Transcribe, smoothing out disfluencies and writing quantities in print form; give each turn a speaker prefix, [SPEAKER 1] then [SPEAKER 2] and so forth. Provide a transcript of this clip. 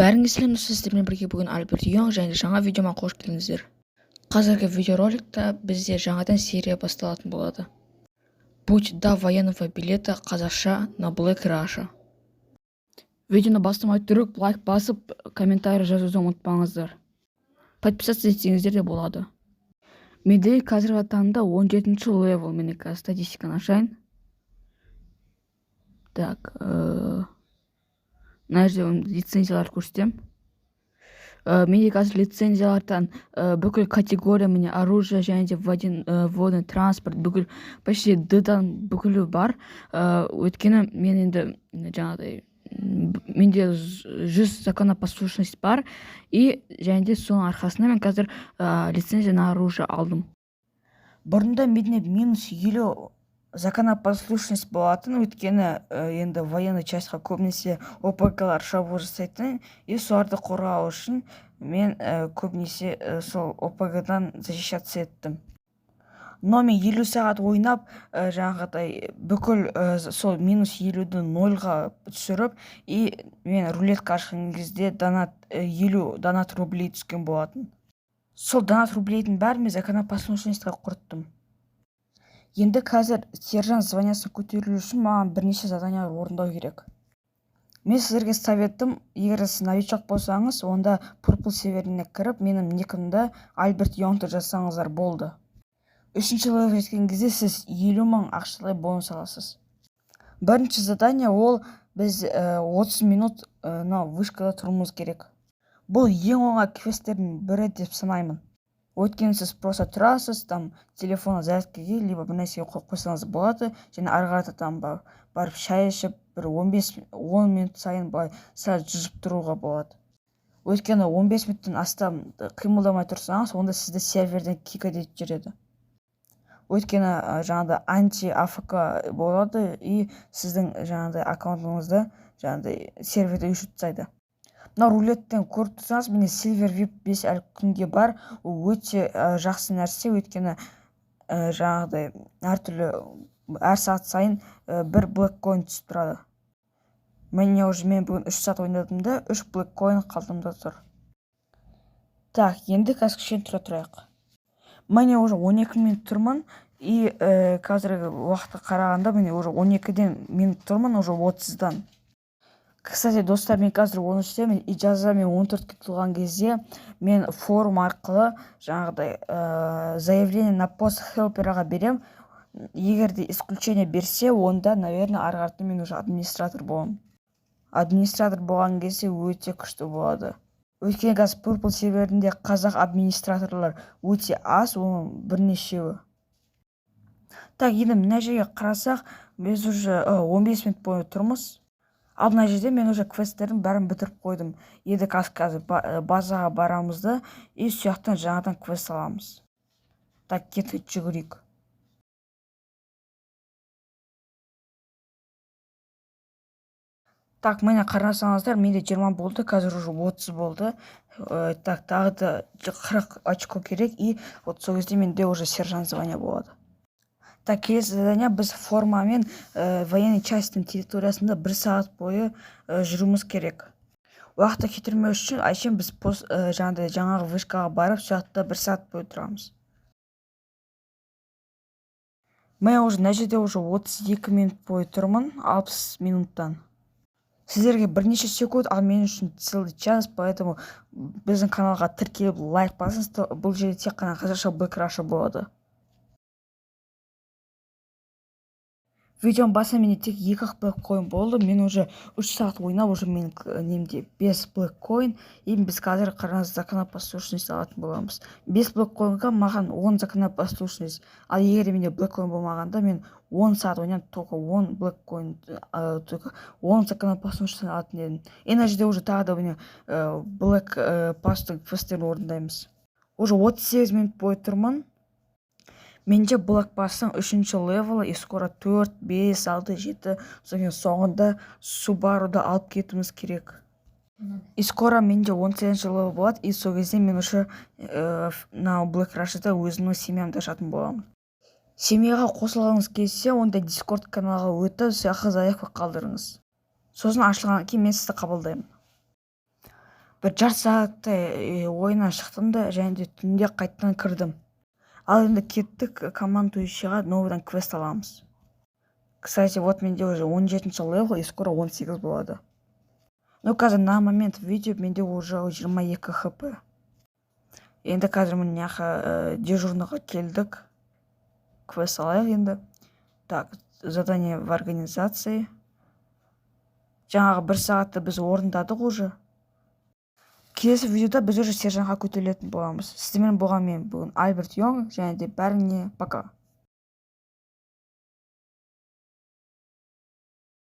[SPEAKER 1] Бәріңізге сіздермен бірге бүгін Альберт Йонг және жаңа видеома қош келдіңіздер. Қазіргі видеороликта бізде жаңадан серия басталатын болады. Путь до военного билета қазақша на Black Russia. Видеоны бастамай тұрып лайк басып, комментарий жазуды ұмытпаңыздар. Подписаться етсеңіздер де болады. Менде қазіргі таңда 17-ші левел. Мен статистиканы ашайын. Так, мына жерде лицензиялар көрсетем. Менде қазір лицензиялардан бүкіл категория, міне оружие және де водный транспорт бүкіл почти Д-дан бүкілі бар. Өйткені мен енді жаңағыдай менде 100 законопослушность бар и және де соның арқасында мен қазір лицензия на оружие алдым. Бұрында менде минус 50 законопослушность болатын, өйткені енді военный частьқа көбінесе ОПГ-лар шабуыл жасайтын, и соларды қорғау үшін мен көбінесе сол ОПГ-дан защищаться еттім. Но мен 50 сағат ойнап, жаңағыдай бүкіл сол минус 50-ді 0-ға түсіріп, и мен рулетка ашқан кезде 50 донат рублей түскен болатын. Сол донат рублейдің бәрін мен законопослушностьқа құрттым. Енді қазір сержант званиясын көтерілу үшін маған бірнеше задания орындау керек. Мен сіздерге советім, егер сіз новичок болсаңыз, онда Purple серверіне кіріп, менің никімді Альберт Йонгты жазсаңыздар болды. 3-ші левел жеткен кезде сіз 50 мың ақшалай бонус аласыз. Бірінші задание ол біз 30 минут вышкада тұруымыз керек. Бұл ең оңай квесттердің бірі деп санаймын. Өйткені сіз просто тұрасыз, там телефонға зарядкаға либо бір нәрсеге қойып қойсаңыз болады, және ары қаратадан барып шай ішіп, бір 10 минут сайын сәл жүзіп тұруға болады. Өйткені 15 минуттан астам қимылдамай тұрсаңыз, онда сізді серверден кикать етіп жібереді. Өйткені жаңағыдай анти-АФК болады и сіздің жаңағыдай аккаунтыңызды жаңағыдай серверде өшіріп тастайды. Мына рулеттен көріп тұрсаңыз, міне Silver VIP 5 әлі күнге бар. Ол өте жақсы нәрсе, өйткені жаңағыдай әртүрлі әр сағат сайын бір Black Coin түсіп тұрады. Мен бүгін 3 сағат ойнадым да, 3 Black Coin қалдымда тұр. Так, енді кәсікшен тұра тұрайық. Мен уже 12 минут тұрмын, и қазіргі уақытқа қарағанда мен уже 12-ден минут тұрмын, уже 30-дан. Кстати, достар, мен қазір 13-те, мен ижазамен 14-ке тұлған кезде мен форум арқылы жаңағыдай заявление на пост хелперға берем. Егер де исключение берсе, онда, наверное, арғарты мен уже администратор боламын. Администратор болған кезде өте күшті болады. Өйткені қазір Purple серверінде қазақ администраторлар өте аз, оның бірнешеуі. Так, енді мына жерге қарасақ, біз уже 15 минут бойы тұрмыз. Ал мына жерде мен уже квесттердің бәрін бітіріп қойдым. Енді қазір базаға барамызды, и сияқтан жаңадан квест аламыз. Так, кетіп жүгірейік. Так, мені қарасаңыздар, менде 20 болды, қазір уже 30 болды. Так, тағы да 40 очко керек, и вот сол кезде менде уже сержант звания болады. Так, келесі задания біз формамен военный частьтің территориясында 1 сағат бойы жүруіміз керек. Уақытты кетірмеу үшін әшейін біз жаңағы вышкаға барып, сияқта 1 сағат бойы тұрамыз. Мен уже мына жерде уже 32 минут бойы тұрмын, 60 минуттан. Сіздерге бірнеше секунд, ал мен үшін целый час, поэтому біздің каналға тіркеліп лайк басыңыз, бұл жерде тек қана қазақша Black Russia болады. Видеоның басында менде тек 2 Black Coin болды. Мен уже 3 сағат ойнап, уже менің немде 5 Black Coin, и біз қазір қараңыз законопослушность алатын боламыз. 5 Black Coinға маған 10 законопослушность, ал егер менде Black Coin болмағанда, мен 10 сағат ойнап, только 10 Black Coin, 10 законопослушность алатын едім. Ена жерде уже тағы да мені Black Pass'тың квесттерін орындаймыз. Уже 38 минут бойы тұрмын. Менде Black Pass'тың 3-ші левелі, и скоро 4, 5, 6, 7, соңында Subaru'ды алып кетуіміз керек. И скоро менде 18-ші левел болады, и сол кезде мен уже на Black Russia'да өзімнің семьямды ашатын боламын. Семьяға қосылғыңыз келсе, онда Discord каналға өтіп, заявка қалдырыңыз. Сосын ашылғаннан кейін мен сізді қабылдаймын. бір жарты сағаттай ойыннан шықтым да және де түнде қайтадан кірдім. Ал енді кеттік командующийға новыйдан квест аламыз. Кстати, вот менде уже 17-ші левел и скоро 18 болады. Ну, қазір на момент видео менде уже 22 хп. Енді қазір міне дежурныға келдік. Квест алайық енді. Так, задание в организации. Жаңағы 1 сағатты біз орындадық уже. Келесі видеода біз уже сержантқа көтерілетін боламыз. Сіздермен болған мен бүгін Альберт Йонг, және де бәріңе пока.